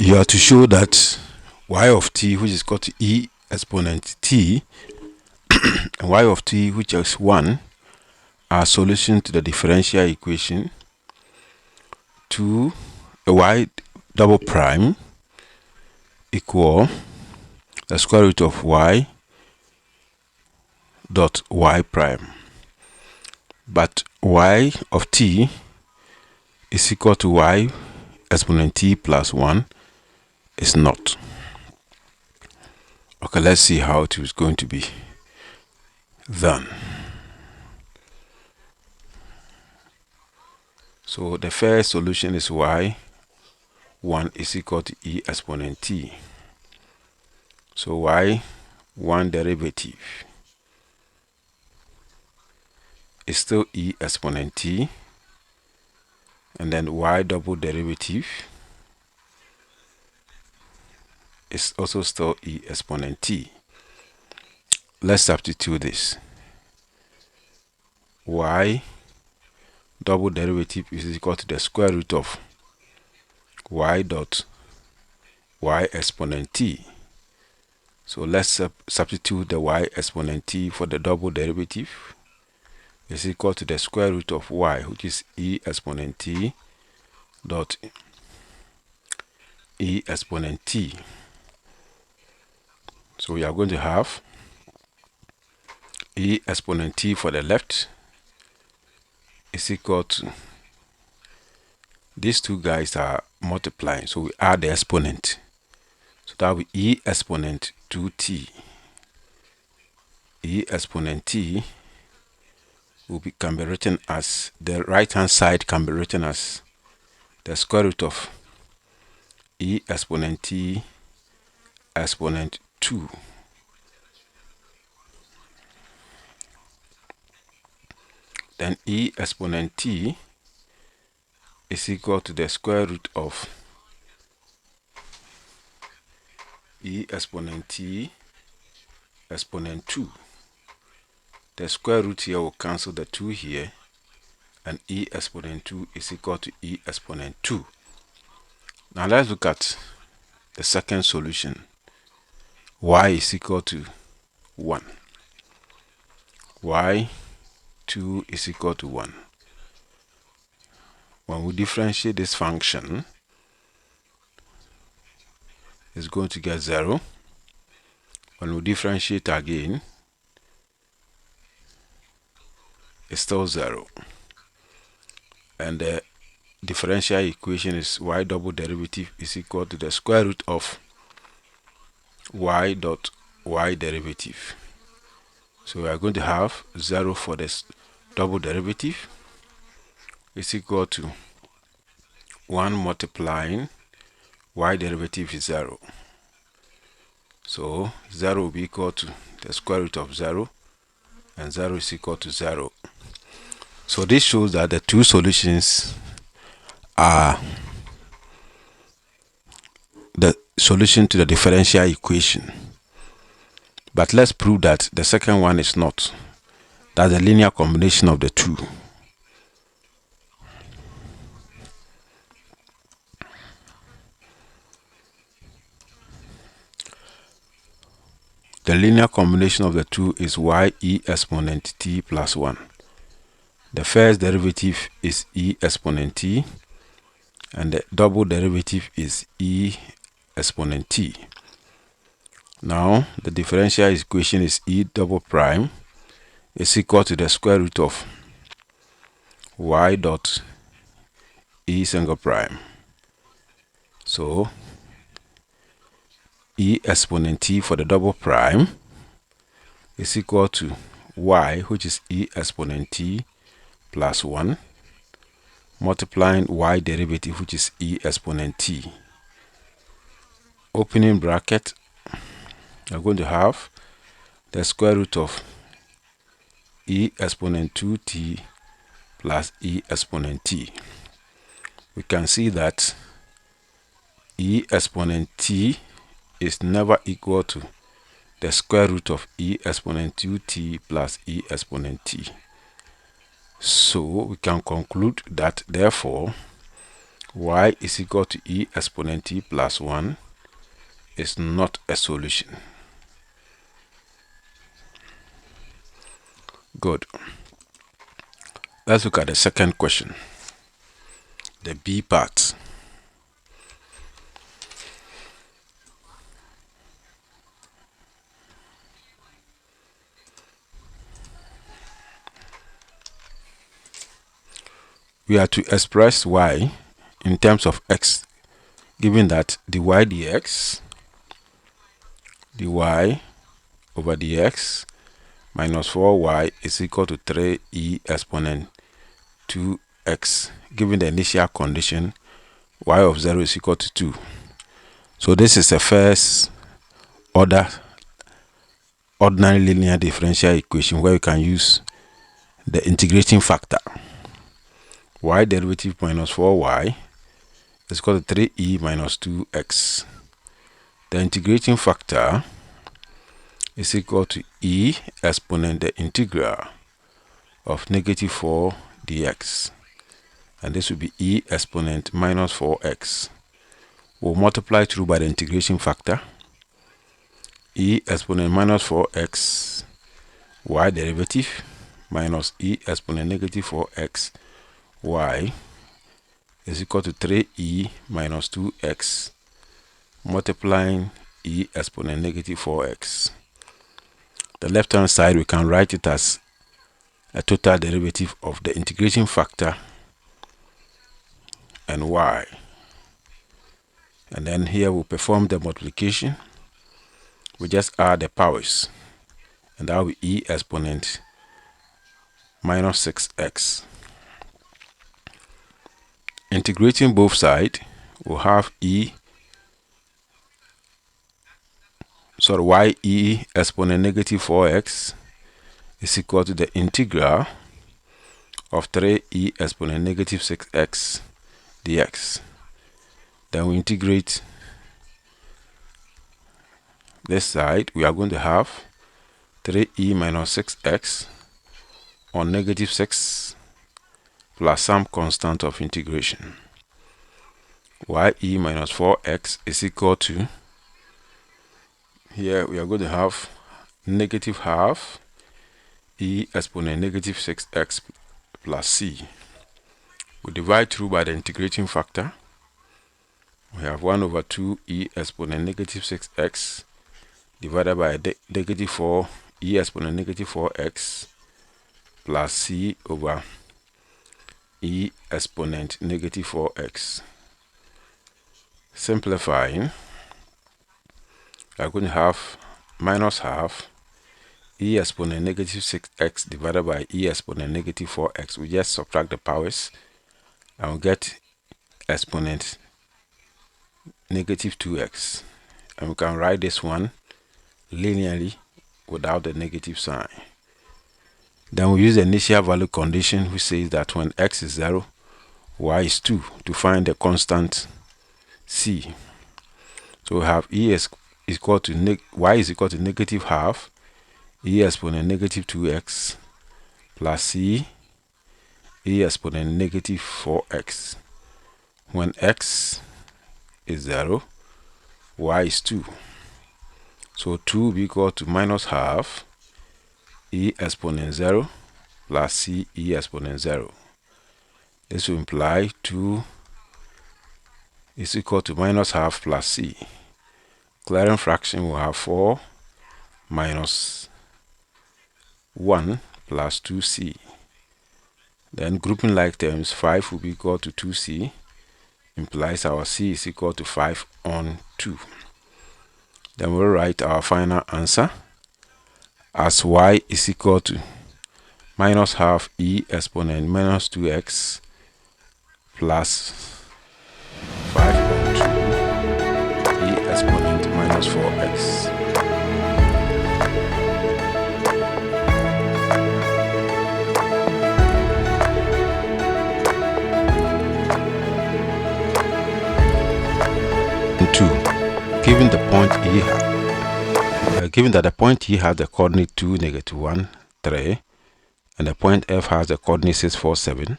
you are to show that y of t, which is equal to e exponent t, and y of t, which is 1, are solution to the differential equation to a y double prime equal the square root of y dot y prime. But y of t is equal to y exponent t plus 1 is not. Okay, let's see how it is going to be done. So the first solution is y1 is equal to e exponent t. So y1 derivative is still e exponent t, and then y double derivative is also still e exponent t. Let's substitute this. Y double derivative is equal to the square root of y dot y exponent t. So let's substitute the y exponent t for the double derivative is equal to the square root of y, which is e exponent t dot e exponent t. So we are going to have e exponent t for the left is equal to, these two guys are multiplying, so we add the exponent. So that will be e exponent 2t. E exponent t can be written as, the right hand side can be written as the square root of e exponent t exponent 2. Then e exponent t is equal to the square root of e exponent t exponent 2. The square root here will cancel the 2 here, and e exponent 2 is equal to e exponent 2. Now let's look at the second solution. Y is equal to 1. y2 is equal to 1. When we differentiate this function, it's going to get 0. When we differentiate again, it's still 0. And the differential equation is y double derivative is equal to the square root of y dot y derivative. So we are going to have 0 for this double derivative is equal to 1 multiplying y derivative is 0. So 0 will be equal to the square root of 0, and 0 is equal to 0. So this shows that the two solutions are the solution to the differential equation. But let's prove that the second one is not. That's a linear combination of the two. The linear combination of the two is y e exponent t plus 1. The first derivative is e exponent t, and the double derivative is e exponent t. Now the differential equation is e double prime is equal to the square root of y dot e single prime. So e exponent t for the double prime is equal to y, which is e exponent t plus 1, multiplying y derivative, which is e exponent t. Opening bracket, you're going to have the square root of e exponent 2t plus e exponent t. We can see that e exponent t is never equal to the square root of e exponent 2t plus e exponent t. So we can conclude that therefore y is equal to e exponent t plus 1 is not a solution. Good. Let's look at the second question, the B part. We are to express y in terms of x, given that dy dx dy over dx minus 4y is equal to 3e exponent 2x, given the initial condition y of 0 is equal to 2. So this is a first order ordinary linear differential equation where you can use the integrating factor. Y derivative minus 4y is equal to 3e minus 2x. The integrating factor is equal to e exponent the integral of negative 4 dx, and this will be e exponent minus 4x. We'll multiply through by the integration factor. E exponent minus 4x y derivative minus e exponent negative 4x y is equal to 3e minus 2x multiplying e exponent negative 4x. The left hand side we can write it as a total derivative of the integration factor and y. And then here we'll perform the multiplication. We just add the powers, and that will be e exponent minus 6x. Integrating both sides, we'll have y exponent negative 4x is equal to the integral of 3e exponent negative 6x dx. Then we integrate this side. We are going to have 3e minus 6x on negative 6 plus some constant of integration. Y minus 4x is equal to, here we are going to have negative half e exponent negative 6x plus c. We divide through by the integrating factor. We have 1 over 2 e exponent negative 6x divided by negative 4 e exponent negative 4x plus c over e exponent negative 4x. Simplifying, we are going to have minus half e exponent negative 6x divided by e exponent negative 4x. We just subtract the powers and we get exponent negative 2x. And we can write this one linearly without the negative sign. Then we use the initial value condition, which says that when x is 0, y is 2, to find the constant c. So we have y is equal to negative half e exponent negative 2x plus c e exponent negative 4x. When x is 0, y is 2. So 2 will be equal to minus half e exponent 0 plus c e exponent 0. This will imply 2 is equal to minus half plus c. Clearing fraction will have 4 minus 1 plus 2c. Then grouping like terms, 5 will be equal to 2c, implies our c is equal to 5 on 2. Then we'll write our final answer as y is equal to minus half e exponent minus 2x plus 5 on 2 e exponent minus 4x. Given the point given that the point E has the coordinate 2, -1, 3, and the point F has the coordinate 6, 4, 7,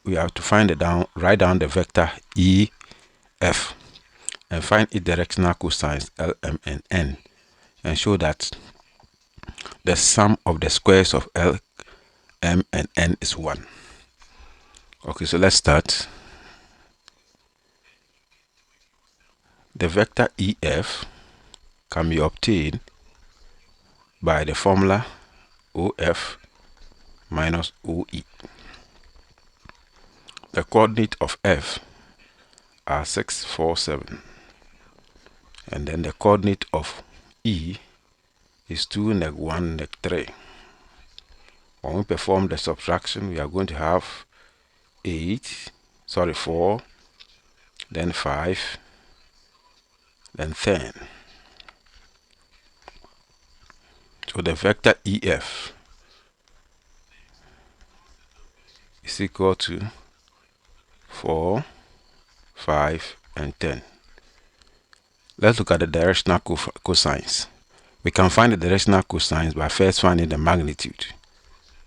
we have to write down the vector EF and find its directional cosines L, M, and N, and show that the sum of the squares of L, M, and N is 1. Okay, so let's start. The vector EF can be obtained by the formula OF minus OE. The coordinate of F are 6, 4, 7. And then the coordinate of E is 2, neg 1, neg 3. When we perform the subtraction, we are going to have 4, then 5, then 10. So the vector EF is equal to 4, 5, and 10. Let's look at the directional cosines. We can find the directional cosines by first finding the magnitude.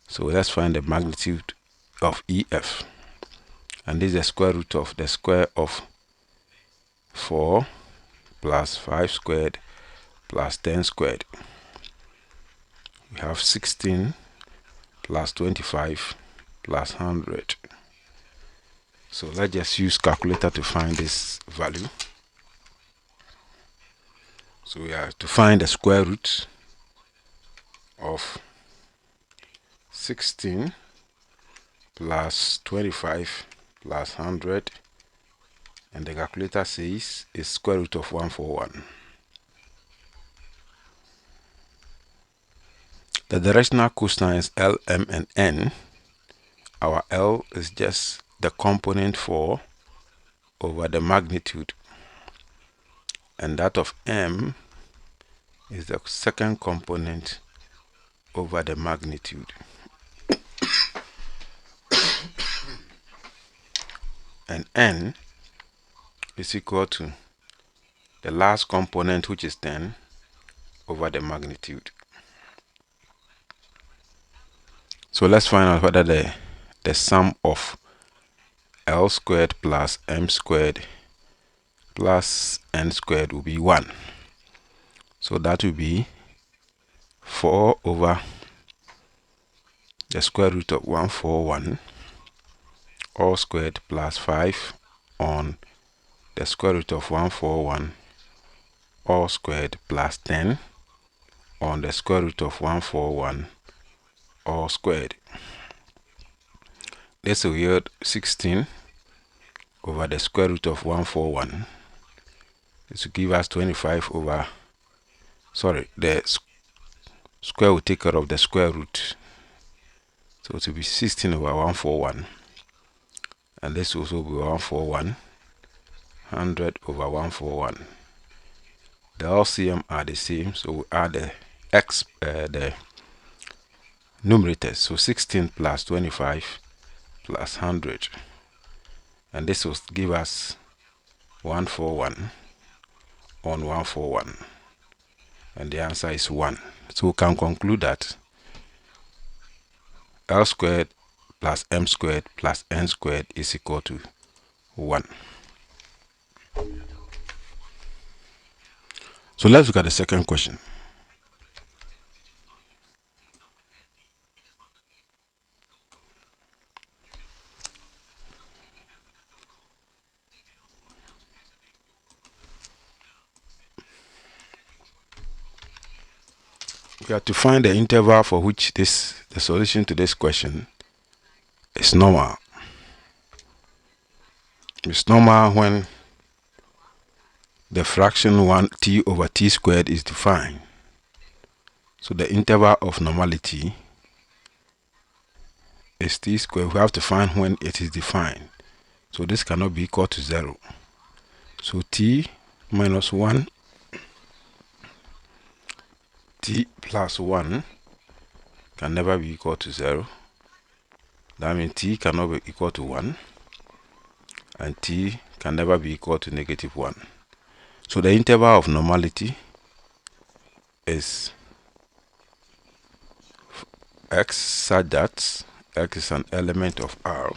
So let's find the magnitude of EF. And this is the square root of the square of 4 plus 5 squared plus 10 squared. We have 16 plus 25 plus 100. So let's just use calculator to find this value. So we have to find the square root of 16 plus 25 plus 100, and the calculator says is square root of 141. The directional cosines L, M, and N. Our L is just the component 4 over the magnitude, and that of M is the second component over the magnitude. And N is equal to the last component, which is 10, over the magnitude. So let's find out whether the sum of L squared plus M squared plus N squared will be 1. So that will be 4 over the square root of 141 all squared plus 5 on the square root of 141 all squared plus 10 on the square root of 141 all squared. This will yield 16 over the square root of 141. This will give us 25 over, the square will take care of the square root. So it will be 16 over 141. And this will also be 141, 100 over 141. The LCM are the same, so we add the numerators. So 16 plus 25 plus 100. And this will give us 141 on 141. And the answer is 1. So we can conclude that L squared plus M squared plus N squared is equal to 1. So let's look at the second question. We have to find the interval for which the solution to this question is normal. It's normal when the fraction 1 t over t squared is defined. So the interval of normality is t squared. We have to find when it is defined. So this cannot be equal to 0. So t minus 1, t plus 1 can never be equal to 0. That means t cannot be equal to 1. And t can never be equal to negative 1. So the interval of normality is x such that x is an element of R.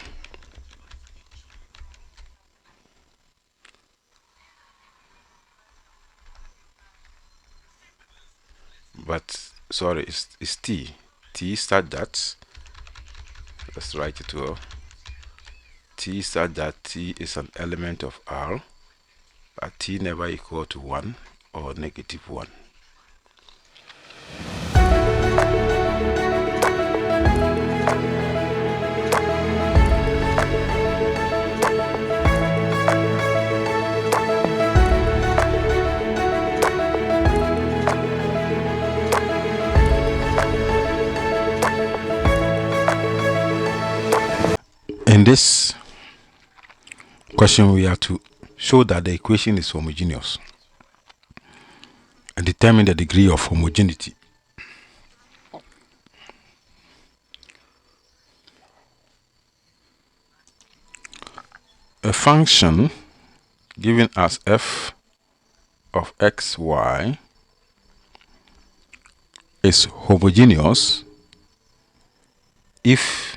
but sorry, it's t. T such that, let's write it well. T such that t is an element of R, but t never equal to 1 or -1. In this question, we have to show that the equation is homogeneous and determine the degree of homogeneity. A function given as f of x, y is homogeneous if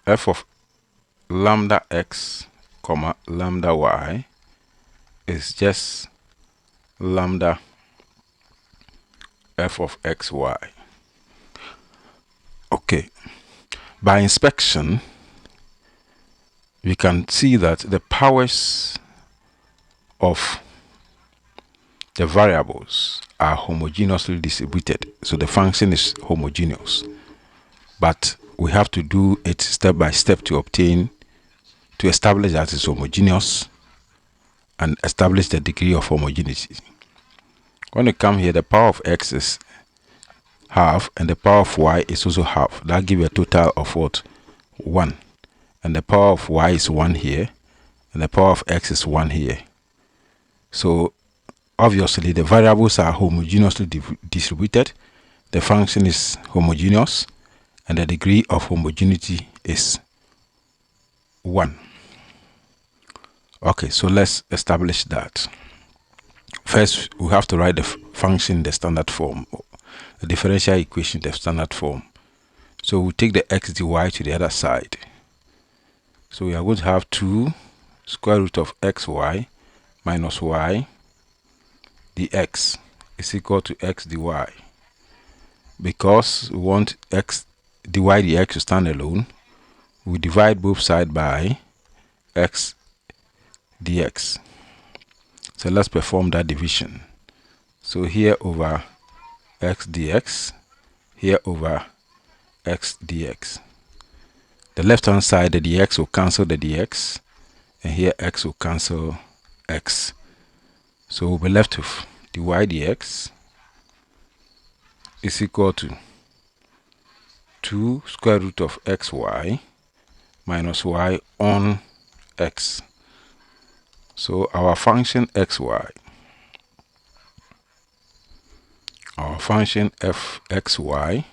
f of lambda x comma lambda y is just lambda f of x, y. Okay, by inspection we can see that the powers of the variables are homogeneously distributed, so the function is homogeneous. But we have to do it step by step to establish that it's homogeneous and establish the degree of homogeneity. When you come here, the power of x is half and the power of y is also half. That gives a total of what? 1. And the power of y is 1 here and the power of x is 1 here. So obviously the variables are homogeneously distributed, the function is homogeneous, and the degree of homogeneity is 1. Okay, so let's establish that. First, we have to write the function in the standard form, the differential equation in the standard form. So we take the x dy to the other side. So we are going to have 2 square root of xy minus y dx is equal to x dy. Because we want x dy dx to stand alone, we divide both sides by x dx. So let's perform that division. So here over x dx, here over x dx. The left hand side, the dx will cancel the dx, and here x will cancel x. So we'll be left with dy dx is equal to 2 square root of xy minus y on x. So our function xy, our function fxy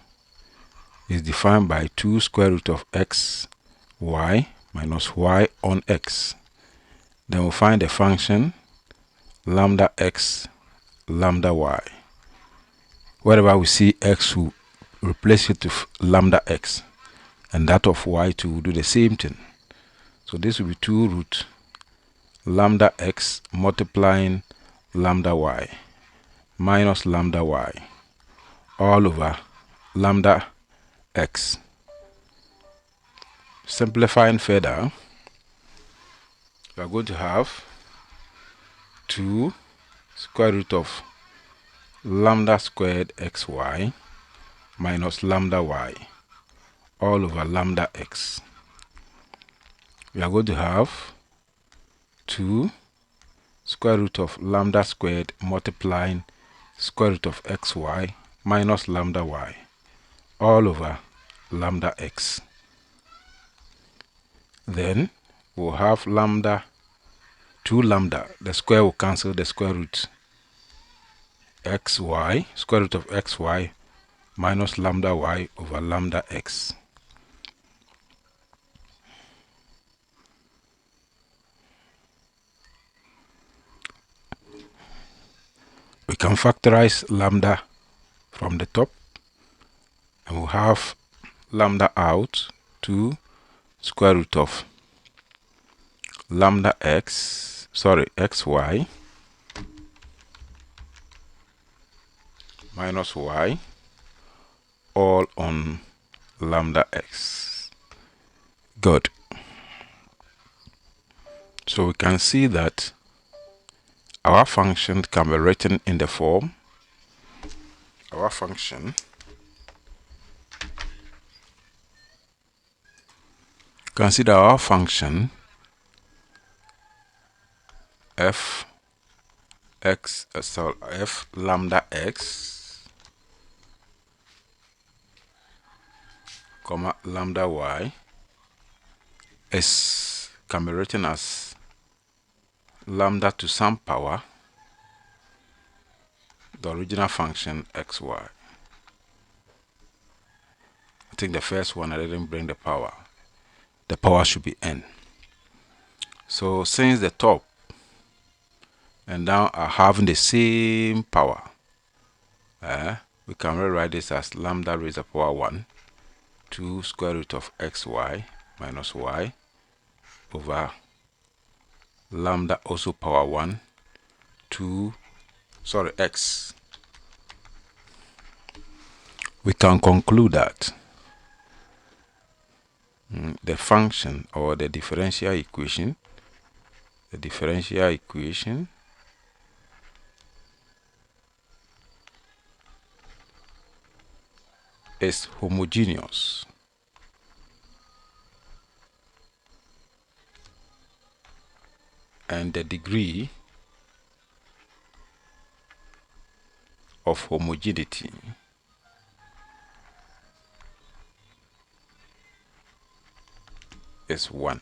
is defined by 2 square root of xy minus y on x. Then we'll find the function lambda x lambda y. Wherever we see x, we'll replace it with lambda x, and that of y too will do the same thing. So this will be 2 root lambda x multiplying lambda y minus lambda y all over lambda x. Simplifying further, we are going to have 2 square root of lambda squared xy minus lambda y all over lambda x. We are going to have 2 square root of lambda squared multiplying square root of xy minus lambda y all over lambda x. Then we'll have lambda, 2 lambda, the square will cancel the square root, xy, square root of xy minus lambda y over lambda x. We can factorize lambda from the top, and we'll have lambda out 2 square root of lambda xy minus y all on lambda x. Good. So we can see that our function can be written in the form consider our function f lambda x comma lambda y can be written as lambda to some power the original function xy. I think the first one I didn't bring the power. The power should be n. So since the top and down are having the same power, we can rewrite this as lambda raised to the power 1 to square root of xy minus y over lambda also power 1 to x. We can conclude that the function or the differential equation is homogeneous and the degree of homogeneity is 1.